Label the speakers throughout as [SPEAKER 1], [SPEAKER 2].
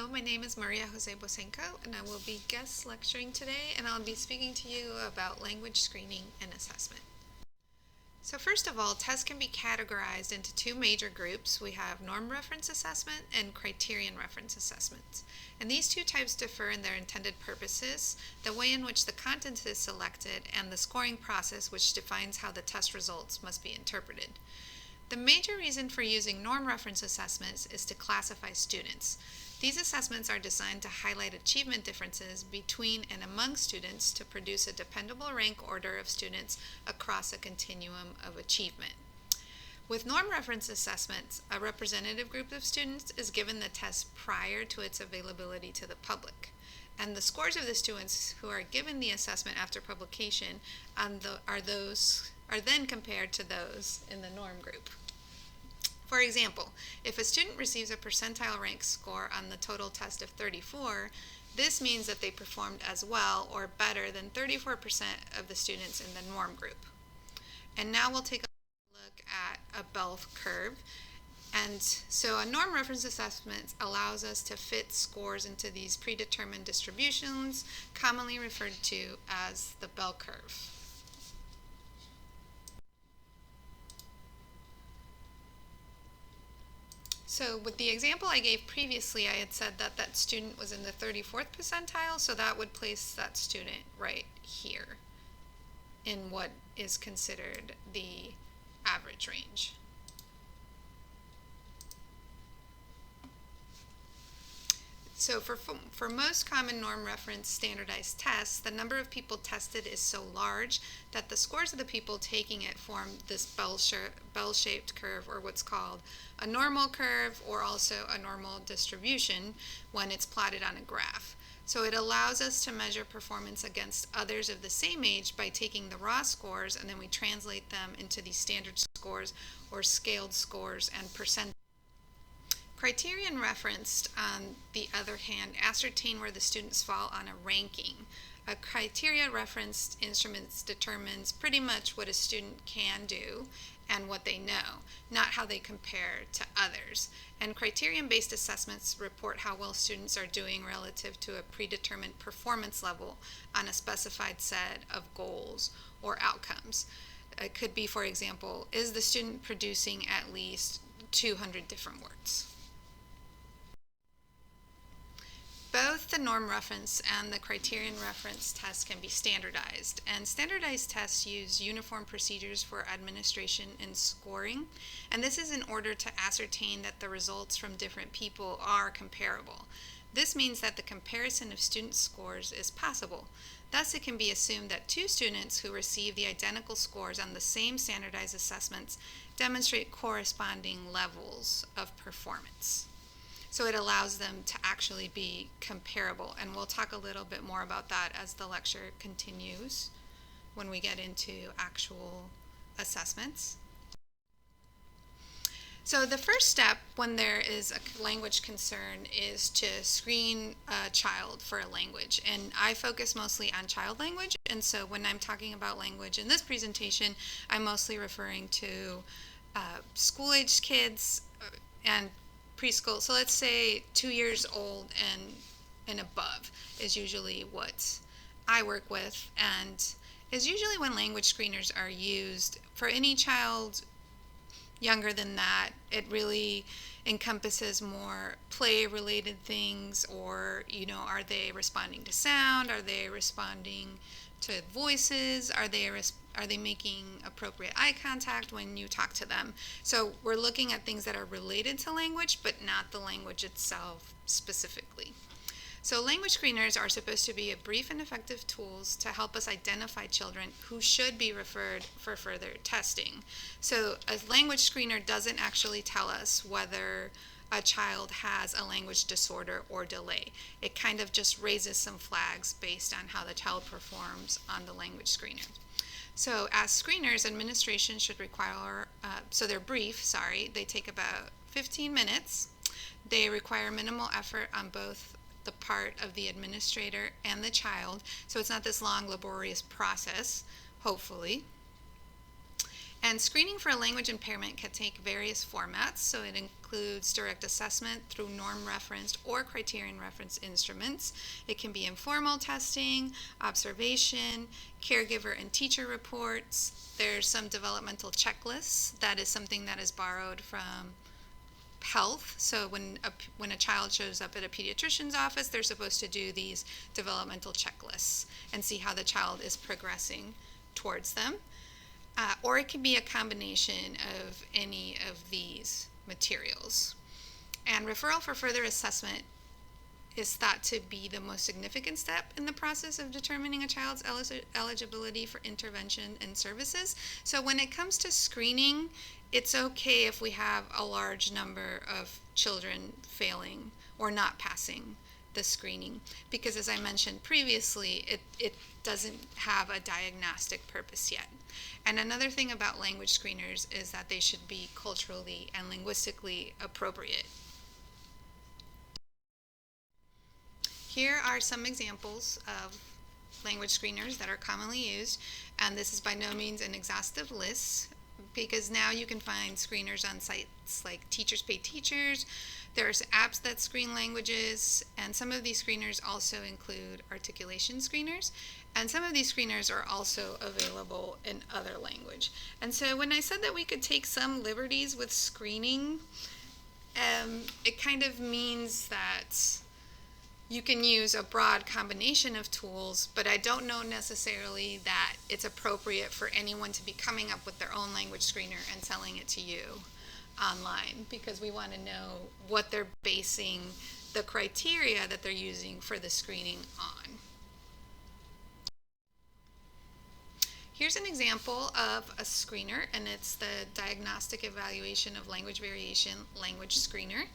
[SPEAKER 1] Hello, my name is MariaJose Bosanko, and I will be guest lecturing today, and I'll be speaking to you about language screening and assessment. So first of all, tests can be categorized into two major groups. We have norm reference assessment and criterion reference assessments. And these two types differ in their intended purposes, the way in which the content is selected, and the scoring process, which defines how the test results must be interpreted. The major reason for using norm reference assessments is to classify students. These assessments are designed to highlight achievement differences between and among students to produce a dependable rank order of students across a continuum of achievement. With norm reference assessments, a representative group of students is given the test prior to its availability to the public. And the scores of the students who are given the assessment after publication are then compared to those in the norm group. For example, if a student receives a percentile rank score on the total test of 34, this means that they performed as well or better than 34% of the students in the norm group. And now we'll take a look at a bell curve. And so a norm reference assessment allows us to fit scores into these predetermined distributions, commonly referred to as the bell curve. So with the example I gave previously, I had said that that student was in the 34th percentile, so that would place that student right here in what is considered the average range. So for most common norm reference standardized tests, the number of people tested is so large that the scores of the people taking it form this bell-shaped curve, or what's called a normal curve, or also a normal distribution when it's plotted on a graph. So it allows us to measure performance against others of the same age by taking the raw scores, and then we translate them into these standard scores or scaled scores and percent. Criterion-referenced, on the other hand, ascertain where the students fall on a ranking. A criteria-referenced instrument determines pretty much what a student can do and what they know, not how they compare to others. And criterion-based assessments report how well students are doing relative to a predetermined performance level on a specified set of goals or outcomes. It could be, for example, is the student producing at least 200 different words? Both the norm reference and the criterion reference tests can be standardized, and standardized tests use uniform procedures for administration and scoring, and this is in order to ascertain that the results from different people are comparable. This means that the comparison of student scores is possible. Thus, it can be assumed that two students who receive the identical scores on the same standardized assessments demonstrate corresponding levels of performance. So it allows them to actually be comparable, and we'll talk a little bit more about that as the lecture continues when we get into actual assessments. So the first step when there is a language concern is to screen a child for a language, and I focus mostly on child language, and so when I'm talking about language in this presentation, I'm mostly referring to school-aged kids and preschool. So let's say 2 years old and above is usually what I work with, and is usually when language screeners are used. For any child younger than that, it really encompasses more play-related things, or, are they responding to sound? Are they responding to voices? Are they making appropriate eye contact when you talk to them? So we're looking at things that are related to language, but not the language itself specifically. So language screeners are supposed to be brief and effective tools to help us identify children who should be referred for further testing. So a language screener doesn't actually tell us whether a child has a language disorder or delay. It kind of just raises some flags based on how the child performs on the language screener. So as screeners, administration should require, so they're brief, they take about 15 minutes. They require minimal effort on both the part of the administrator and the child, so it's not this long, laborious process, hopefully. And screening for a language impairment can take various formats, so it includes direct assessment through norm-referenced or criterion-referenced instruments. It can be informal testing, observation, caregiver and teacher reports. There's some developmental checklists. That is something that is borrowed from health. So when a child shows up at a pediatrician's office, they're supposed to do these developmental checklists and see how the child is progressing towards them. Or it can be a combination of any of these materials. And referral for further assessment is thought to be the most significant step in the process of determining a child's eligibility for intervention and services. So when it comes to screening, it's okay if we have a large number of children failing or not passing the screening, because as I mentioned previously, it doesn't have a diagnostic purpose yet. And another thing about language screeners is that they should be culturally and linguistically appropriate. Here are some examples of language screeners that are commonly used, and this is by no means an exhaustive list, because now you can find screeners on sites like Teachers Pay Teachers. There's apps that screen languages, and some of these screeners also include articulation screeners, and some of these screeners are also available in other language. And so when I said that we could take some liberties with screening, it kind of means that you can use a broad combination of tools, but I don't know necessarily that it's appropriate for anyone to be coming up with their own language screener and selling it to you online, because we want to know what they're basing the criteria that they're using for the screening on. Here's an example of a screener, and it's the Diagnostic Evaluation of Language Variation Language Screener.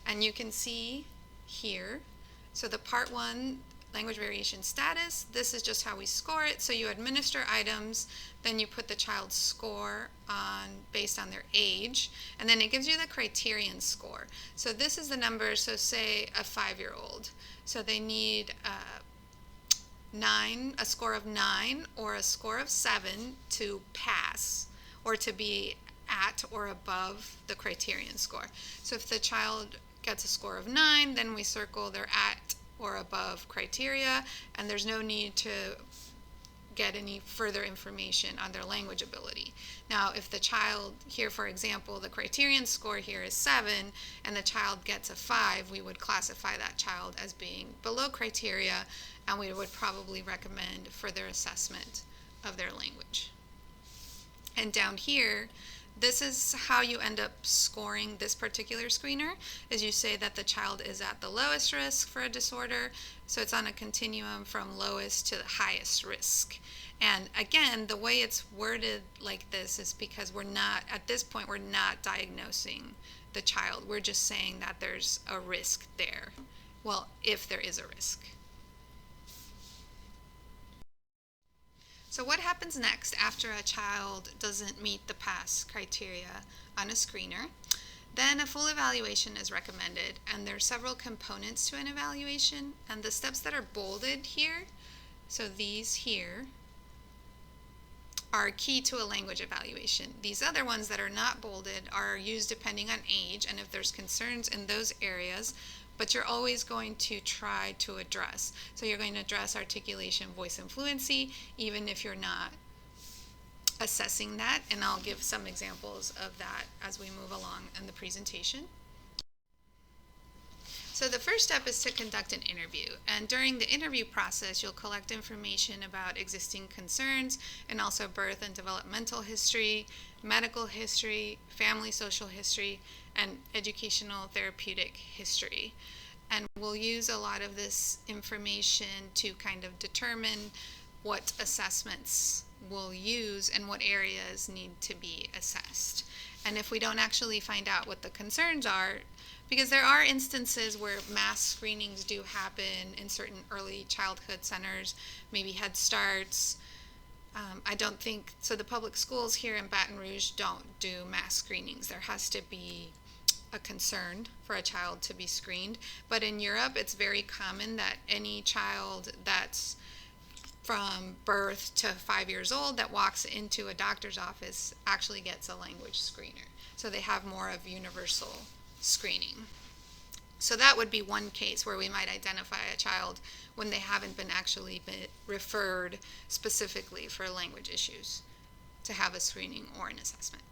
[SPEAKER 1] And you can see here, so the Part 1 language variation status, this is just how we score it. So you administer items, then you put the child's score on based on their age, and then it gives you the criterion score. So this is the number, so say a 5-year-old. So they need a score of 9 or a score of 7 to pass, or to be at or above the criterion score. So if the child gets a score of 9, then we circle they're at or above criteria, and there's no need to get any further information on their language ability. Now, if the child here, for example, the criterion score here is 7, and the child gets a 5, we would classify that child as being below criteria, and we would probably recommend further assessment of their language. And down here, this is how you end up scoring this particular screener, is you say that the child is at the lowest risk for a disorder, so it's on a continuum from lowest to the highest risk. And again, the way it's worded like this is because we're not, at this point, we're not diagnosing the child. We're just saying that there's a risk there. Well, if there is a risk. So what happens next after a child doesn't meet the pass criteria on a screener? Then a full evaluation is recommended, and there are several components to an evaluation, and the steps that are bolded here, so these here, are key to a language evaluation. These other ones that are not bolded are used depending on age and if there's concerns in those areas, but you're always going to try to address. So you're going to address articulation, voice, and fluency, even if you're not assessing that, and I'll give some examples of that as we move along in the presentation. So the first step is to conduct an interview, and during the interview process you'll collect information about existing concerns and also birth and developmental history, medical history, family social history, and educational therapeutic history. And we'll use a lot of this information to kind of determine what assessments we'll use and what areas need to be assessed. And if we don't actually find out what the concerns are, because there are instances where mass screenings do happen in certain early childhood centers, maybe Head Starts. I don't think, so the public schools here in Baton Rouge don't do mass screenings. There has to be a concern for a child to be screened. But in Europe, it's very common that any child that's from birth to 5 years old that walks into a doctor's office actually gets a language screener. So they have more of universal screening. So that would be one case where we might identify a child when they haven't been actually referred specifically for language issues to have a screening or an assessment.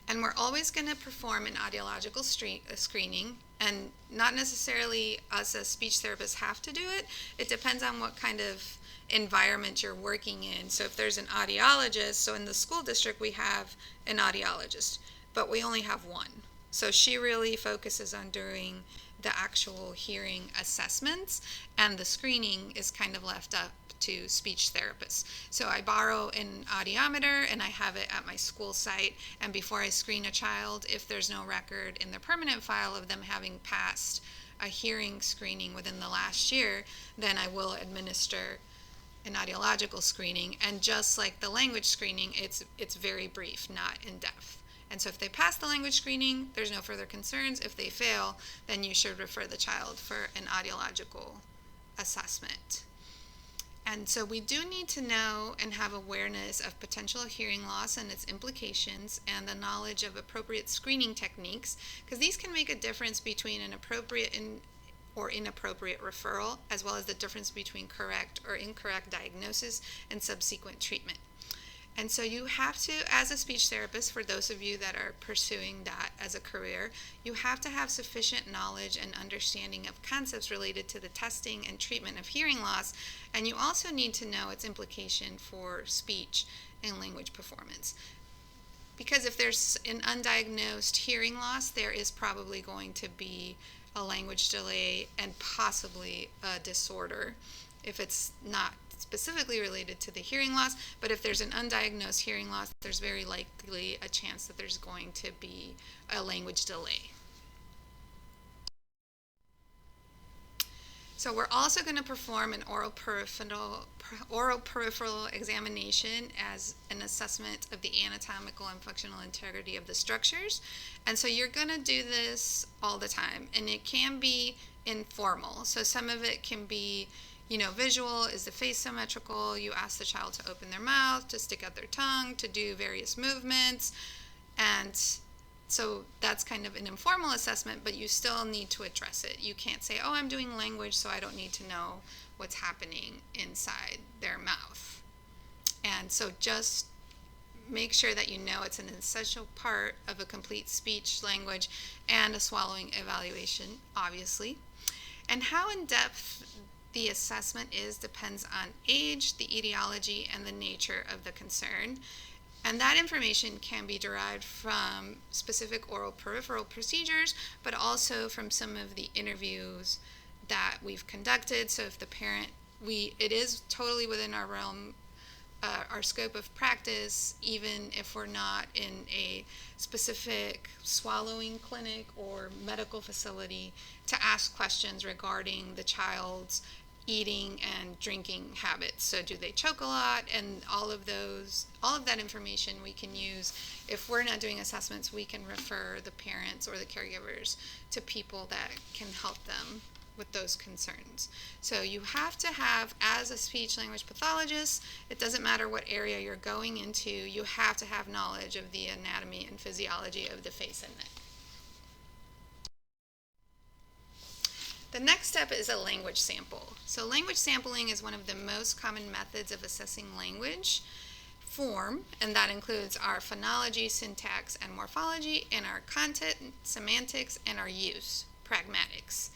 [SPEAKER 1] And we're always going to perform an audiological screening, and not necessarily us as speech therapists have to do it. It depends on what kind of environment you're working in. So if there's an audiologist, so in the school district we have an audiologist, but we only have one. So she really focuses on doing the actual hearing assessments, and the screening is kind of left up to speech therapists. So I borrow an audiometer and I have it at my school site, and before I screen a child, if there's no record in the permanent file of them having passed a hearing screening within the last year, then I will administer an audiological screening. And just like the language screening, it's very brief, not in depth. And so if they pass the language screening, there's no further concerns. If they fail, then you should refer the child for an audiological assessment. And so we do need to know and have awareness of potential hearing loss and its implications, and the knowledge of appropriate screening techniques, because these can make a difference between an appropriate or inappropriate referral, as well as the difference between correct or incorrect diagnosis and subsequent treatment. And so you have to, as a speech therapist, for those of you that are pursuing that as a career, you have to have sufficient knowledge and understanding of concepts related to the testing and treatment of hearing loss, and you also need to know its implication for speech and language performance. Because if there's an undiagnosed hearing loss, there is probably going to be a language delay and possibly a disorder if it's not specifically related to the hearing loss. But if there's an undiagnosed hearing loss, there's very likely a chance that there's going to be a language delay. So we're also going to perform an oral-peripheral examination as an assessment of the anatomical and functional integrity of the structures. And so you're going to do this all the time, and it can be informal. So some of it can be, visual. Is the face symmetrical? You ask the child to open their mouth, to stick out their tongue, to do various movements. And so that's kind of an informal assessment, but you still need to address it. You can't say, oh, I'm doing language, so I don't need to know what's happening inside their mouth. And so just make sure that you know it's an essential part of a complete speech, language, and a swallowing evaluation, obviously. And how in-depth the assessment depends on age, the etiology, and the nature of the concern. And that information can be derived from specific oral-peripheral procedures, but also from some of the interviews that we've conducted. So if the parent, it is totally within our realm, our scope of practice, even if we're not in a specific swallowing clinic or medical facility, to ask questions regarding the child's eating and drinking habits. So do they choke a lot? And all of that information we can use. If we're not doing assessments, we can refer the parents or the caregivers to people that can help them with those concerns. So you have to have, as a speech language pathologist, it doesn't matter what area you're going into, you have to have knowledge of the anatomy and physiology of the face and neck. The next step is a language sample. So language sampling is one of the most common methods of assessing language form, and that includes our phonology, syntax, and morphology, and our content, semantics, and our use, pragmatics.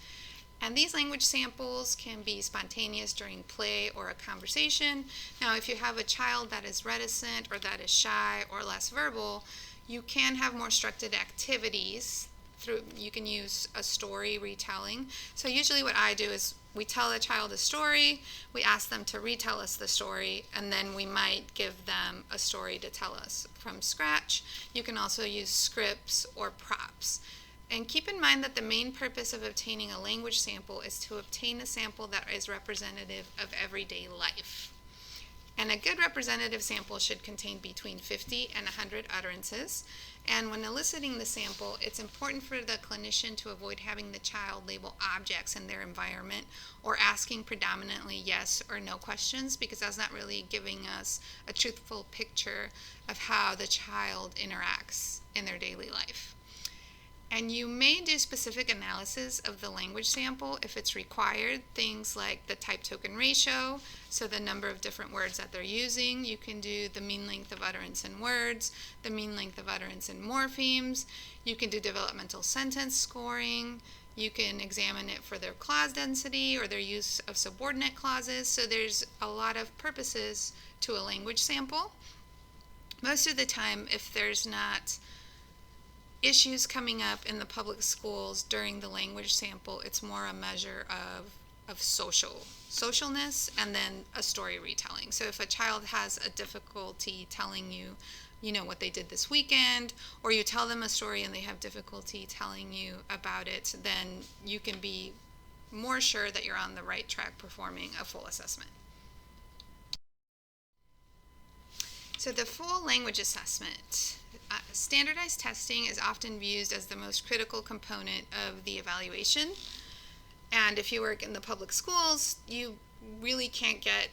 [SPEAKER 1] And these language samples can be spontaneous during play or a conversation. Now, if you have a child that is reticent or that is shy or less verbal, you can have more structured activities. You can use a story retelling. So usually what I do is we tell a child a story, we ask them to retell us the story, and then we might give them a story to tell us from scratch. You can also use scripts or props. And keep in mind that the main purpose of obtaining a language sample is to obtain a sample that is representative of everyday life. And a good representative sample should contain between 50 and 100 utterances. And when eliciting the sample, it's important for the clinician to avoid having the child label objects in their environment or asking predominantly yes or no questions, because that's not really giving us a truthful picture of how the child interacts in their daily life. And you may do specific analysis of the language sample if it's required, things like the type token ratio, so the number of different words that they're using. You can do the mean length of utterance in words, the mean length of utterance in morphemes. You can do developmental sentence scoring. You can examine it for their clause density or their use of subordinate clauses. So there's a lot of purposes to a language sample. Most of the time, if there's not issues coming up in the public schools during the language sample, it's more a measure of socialness and then a story retelling. So if a child has a difficulty telling you, what they did this weekend, or you tell them a story and they have difficulty telling you about it, then you can be more sure that you're on the right track performing a full assessment. So the full language assessment. Standardized testing is often viewed as the most critical component of the evaluation. And if you work in the public schools, you really can't get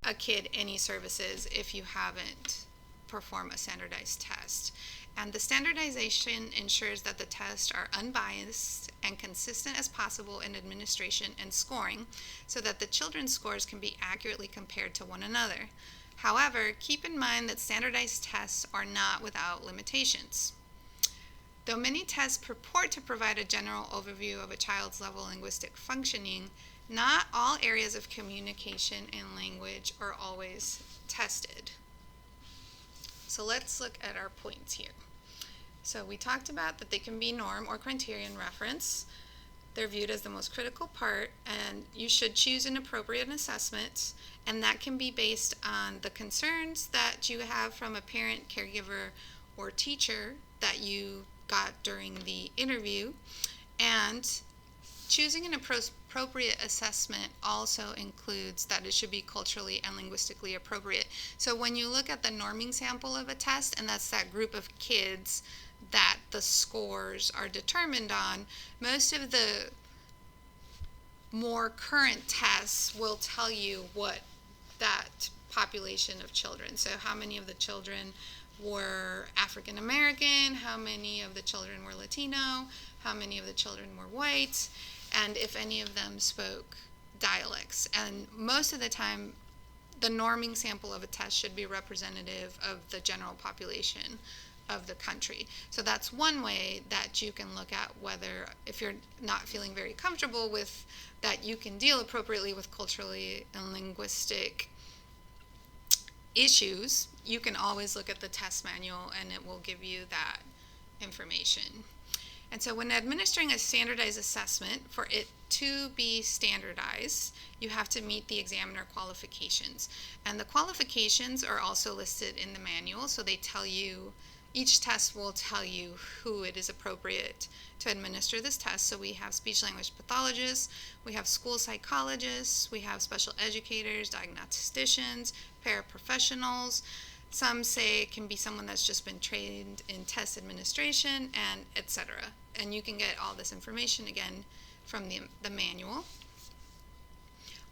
[SPEAKER 1] a kid any services if you haven't performed a standardized test. And the standardization ensures that the tests are unbiased and consistent as possible in administration and scoring, so that the children's scores can be accurately compared to one another. However, keep in mind that standardized tests are not without limitations. Though many tests purport to provide a general overview of a child's level of linguistic functioning, not all areas of communication and language are always tested. So let's look at our points here. So we talked about that they can be norm or criterion reference. They're viewed as the most critical part, and you should choose an appropriate assessment, and that can be based on the concerns that you have from a parent, caregiver, or teacher that you got during the interview. And choosing an appropriate assessment also includes that it should be culturally and linguistically appropriate. So when you look at the norming sample of a test, and that's that group of kids that the scores are determined on, most of the more current tests will tell you what that population of children, so how many of the children were African American, how many of the children were Latino, how many of the children were white, and if any of them spoke dialects. And most of the time, the norming sample of a test should be representative of the general population of the country. So that's one way that you can look at whether, if you're not feeling very comfortable with that, you can deal appropriately with culturally and linguistic issues. You can always look at the test manual and it will give you that information. And so when administering a standardized assessment, for it to be standardized, you have to meet the examiner qualifications. And the qualifications are also listed in the manual, so they tell you, each test will tell you who it is appropriate to administer this test. So we have speech-language pathologists, we have school psychologists, we have special educators, diagnosticians, paraprofessionals. Some say it can be someone that's just been trained in test administration, and etc. And you can get all this information again from the manual.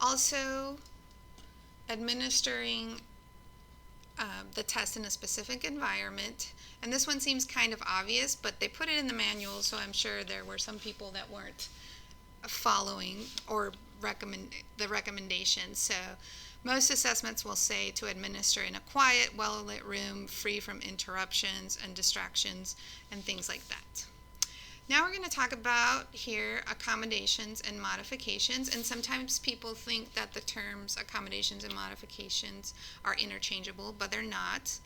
[SPEAKER 1] Also, administering the test in a specific environment. And this one seems kind of obvious, but they put it in the manual, so I'm sure there were some people that weren't following or the recommendations. So most assessments will say to administer in a quiet, well-lit room, free from interruptions and distractions and things like that. Now we're going to talk about here accommodations and modifications, and sometimes people think that the terms accommodations and modifications are interchangeable, but they're not.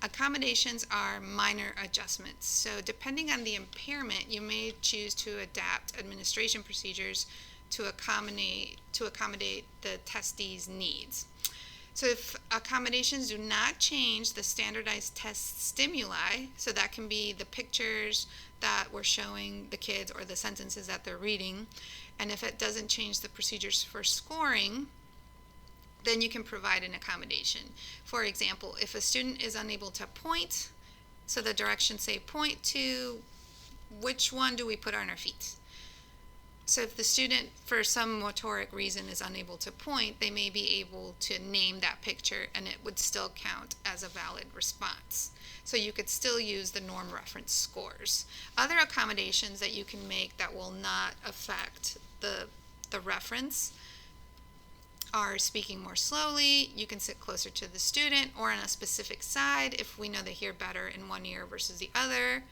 [SPEAKER 1] Accommodations are minor adjustments. So depending on the impairment, you may choose to adapt administration procedures to accommodate the testee's needs. So if accommodations do not change the standardized test stimuli, so that can be the pictures that we're showing the kids or the sentences that they're reading, and if it doesn't change the procedures for scoring, then you can provide an accommodation. For example, if a student is unable to point, so the directions say point to, which one do we put on our feet? So if the student, for some motoric reason, is unable to point, they may be able to name that picture and it would still count as a valid response. So you could still use the norm reference scores. Other accommodations that you can make that will not affect the reference are speaking more slowly, you can sit closer to the student or on a specific side if we know they hear better in one ear versus the other.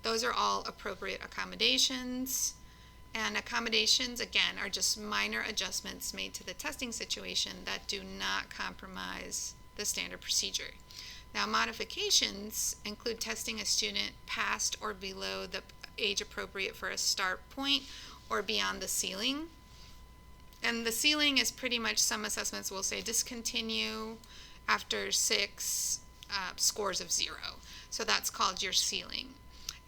[SPEAKER 1] Those are all appropriate accommodations. And accommodations, again, are just minor adjustments made to the testing situation that do not compromise the standard procedure. Now, modifications include testing a student past or below the age appropriate for a start point or beyond the ceiling. And the ceiling is pretty much, some assessments will say discontinue after 6 scores of 0. So that's called your ceiling.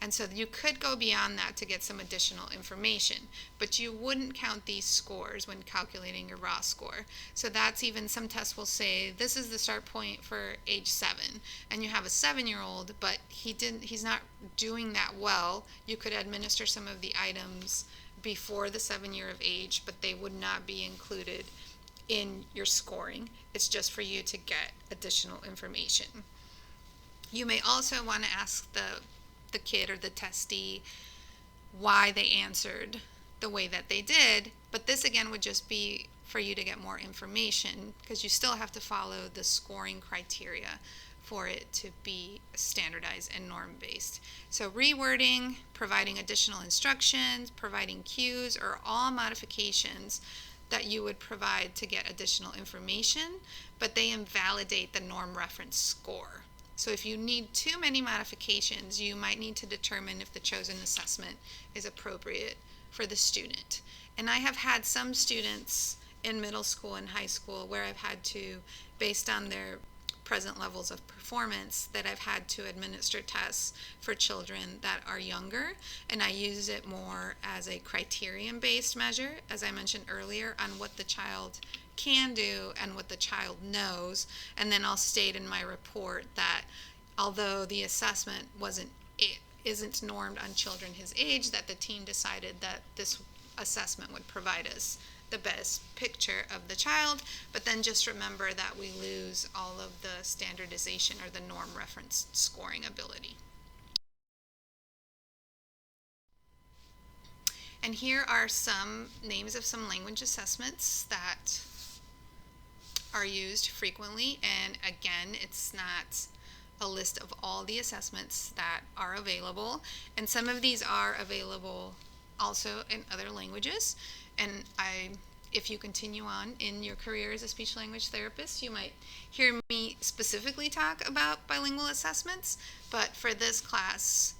[SPEAKER 1] And so you could go beyond that to get some additional information, but you wouldn't count these scores when calculating your raw score. So that's, even some tests will say this is the start point for age 7, and you have a 7-year-old, but he's not doing that well. You could administer some of the items before the 7 year of age, but they would not be included in your scoring. It's just for you to get additional information. You may also want to ask the kid or the testee why they answered the way that they did, but this again would just be for you to get more information, because you still have to follow the scoring criteria for it to be standardized and norm-based. So rewording, providing additional instructions, providing cues are all modifications that you would provide to get additional information, but they invalidate the norm reference score. So if you need too many modifications, you might need to determine if the chosen assessment is appropriate for the student. And I have had some students in middle school and high school where I've had to, based on their present levels of performance, that I've had to administer tests for children that are younger, and I use it more as a criterion-based measure, as I mentioned earlier, on what the child can do and what the child knows. And then I'll state in my report that although the assessment isn't normed on children his age, that the team decided that this assessment would provide us the best picture of the child, but then just remember that we lose all of the standardization or the norm reference scoring ability. And here are some names of some language assessments that are used frequently, and again, it's not a list of all the assessments that are available, and some of these are available also in other languages. And if you continue on in your career as a speech language therapist, you might hear me specifically talk about bilingual assessments, but for this class,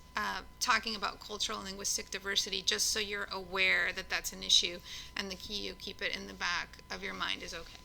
[SPEAKER 1] talking about cultural and linguistic diversity, just so you're aware that that's an issue, and the key you keep it in the back of your mind is okay.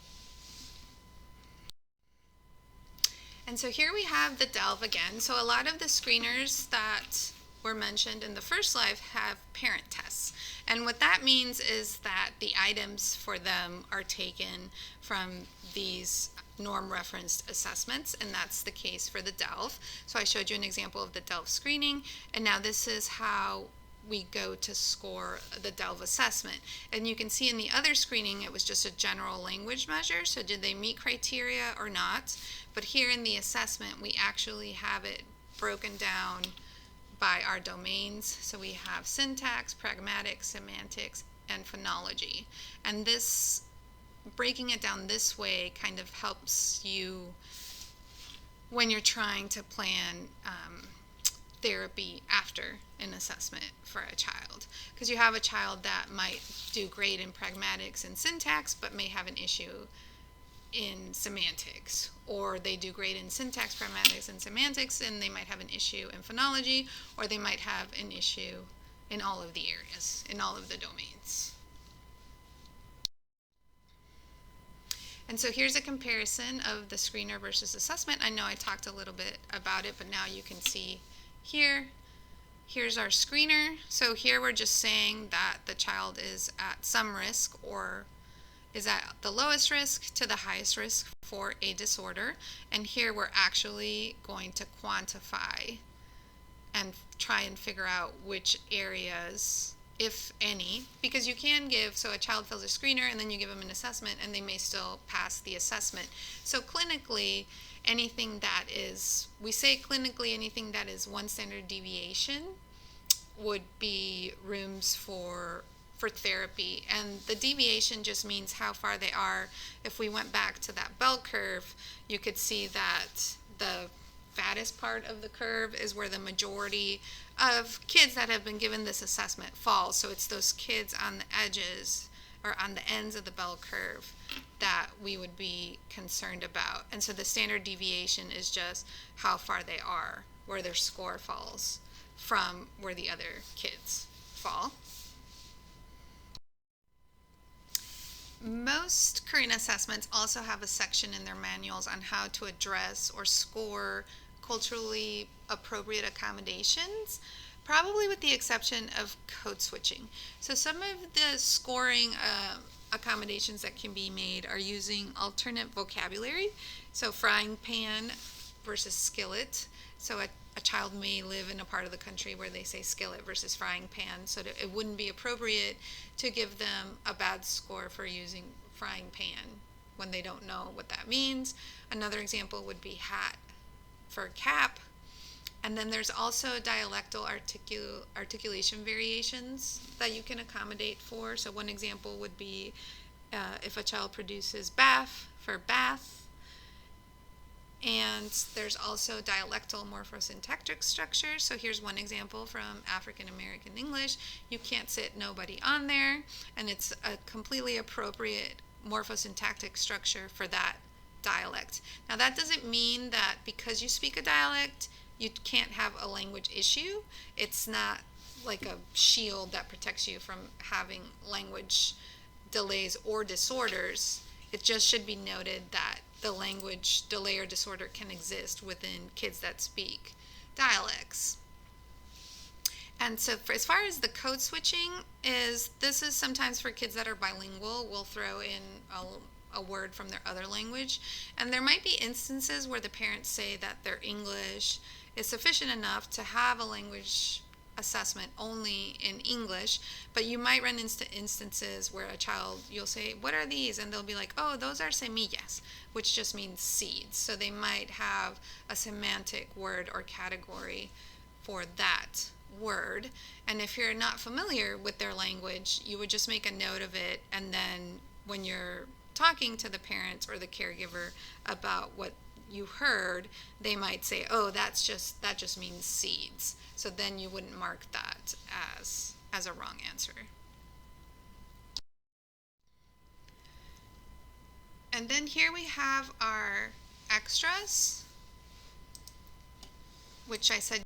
[SPEAKER 1] And so here we have the DELV again. So a lot of the screeners that were mentioned in the first slide have parent tests. And what that means is that the items for them are taken from these norm referenced assessments, and that's the case for the DELV. So I showed you an example of the DELV screening, and now this is how we go to score the DELV assessment. And you can see in the other screening it was just a general language measure, so did they meet criteria or not? But here in the assessment we actually have it broken down by our domains. So we have syntax, pragmatics, semantics, and phonology. And this, breaking it down this way, kind of helps you when you're trying to plan therapy after an assessment for a child. Because you have a child that might do great in pragmatics and syntax, but may have an issue in semantics, or they do great in syntax, pragmatics, and semantics, and they might have an issue in phonology, or they might have an issue in all of the areas, in all of the domains. And so here's a comparison of the screener versus assessment. I know I talked a little bit about it, but now you can see here. Here's our screener. So here we're just saying that the child is at some risk or is at the lowest risk to the highest risk for a disorder. And here we're actually going to quantify and try and figure out which areas, if any, because you can give, so a child fills a screener and then you give them an assessment and they may still pass the assessment. So clinically, anything that is, we say clinically anything that is one standard deviation would be rooms for therapy. And the deviation just means how far they are. If we went back to that bell curve, you could see that the fattest part of the curve is where the majority of kids that have been given this assessment falls. So it's those kids on the edges or on the ends of the bell curve that we would be concerned about. And so the standard deviation is just how far they are, where their score falls from where the other kids fall. Most current assessments also have a section in their manuals on how to address or score culturally appropriate accommodations, probably with the exception of code switching. So some of the scoring accommodations that can be made are using alternate vocabulary. So frying pan versus skillet. So a child may live in a part of the country where they say skillet versus frying pan, so it wouldn't be appropriate to give them a bad score for using frying pan when they don't know what that means. Another example would be hat for cap. And then there's also dialectal articulation variations that you can accommodate for. So one example would be if a child produces bath for bath. And there's also dialectal morphosyntactic structures. So here's one example from African American English. You can't sit nobody on there, and it's a completely appropriate morphosyntactic structure for that dialect. Now that doesn't mean that because you speak a dialect, you can't have a language issue. It's not like a shield that protects you from having language delays or disorders. It just should be noted that the language delay or disorder can exist within kids that speak dialects. And so as far as the code switching this is sometimes for kids that are bilingual. We'll throw in a word from their other language. And there might be instances where the parents say that their English is sufficient enough to have a language assessment only in English, but you might run into instances where a child, you'll say, what are these? And they'll be like, oh, those are semillas, which just means seeds. So they might have a semantic word or category for that word. And if you're not familiar with their language, you would just make a note of it, and then when you're talking to the parents or the caregiver about what you heard, they might say, oh, that just means seeds. So then you wouldn't mark that as a wrong answer. And then here we have our extras, which I said